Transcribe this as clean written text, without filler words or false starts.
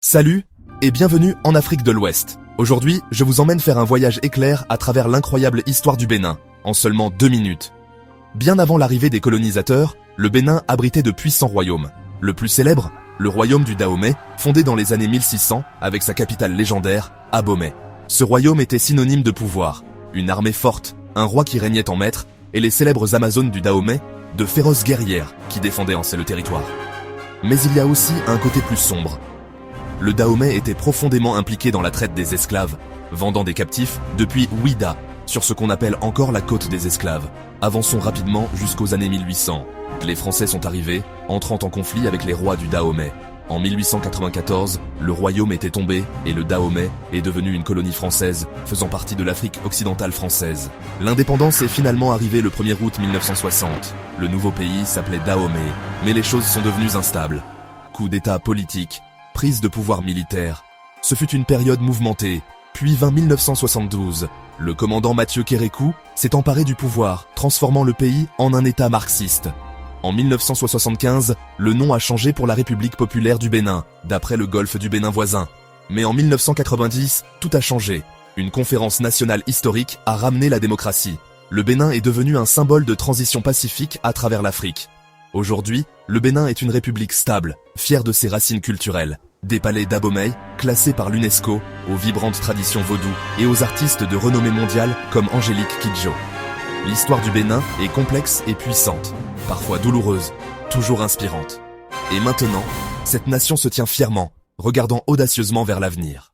Salut et bienvenue en Afrique de l'Ouest. Aujourd'hui, je vous emmène faire un voyage éclair à travers l'incroyable histoire du Bénin, en seulement 2 minutes. Bien avant l'arrivée des colonisateurs, le Bénin abritait de puissants royaumes. Le plus célèbre, le royaume du Dahomey, fondé dans les années 1600 avec sa capitale légendaire, Abomey. Ce royaume était synonyme de pouvoir, une armée forte, un roi qui régnait en maître, et les célèbres Amazones du Dahomey, de féroces guerrières qui défendaient ainsi le territoire. Mais il y a aussi un côté plus sombre. Le Dahomey était profondément impliqué dans la traite des esclaves, vendant des captifs depuis Ouidah, sur ce qu'on appelle encore la côte des esclaves. Avançons rapidement jusqu'aux années 1800. Les Français sont arrivés, entrant en conflit avec les rois du Dahomey. En 1894, le royaume était tombé et le Dahomey est devenu une colonie française, faisant partie de l'Afrique occidentale française. L'indépendance est finalement arrivée le 1er août 1960. Le nouveau pays s'appelait Dahomey, mais les choses sont devenues instables. Coup d'état politique, prise de pouvoir militaire. Ce fut une période mouvementée, puis vint 1972. Le commandant Mathieu Kérékou s'est emparé du pouvoir, transformant le pays en un État marxiste. En 1975, le nom a changé pour la République populaire du Bénin, d'après le golfe du Bénin voisin. Mais en 1990, tout a changé. Une conférence nationale historique a ramené la démocratie. Le Bénin est devenu un symbole de transition pacifique à travers l'Afrique. Aujourd'hui, le Bénin est une république stable, fière de ses racines culturelles. Des palais d'Abomey, classés par l'UNESCO, aux vibrantes traditions vaudou et aux artistes de renommée mondiale comme Angélique Kidjo. L'histoire du Bénin est complexe et puissante, parfois douloureuse, toujours inspirante. Et maintenant, cette nation se tient fièrement, regardant audacieusement vers l'avenir.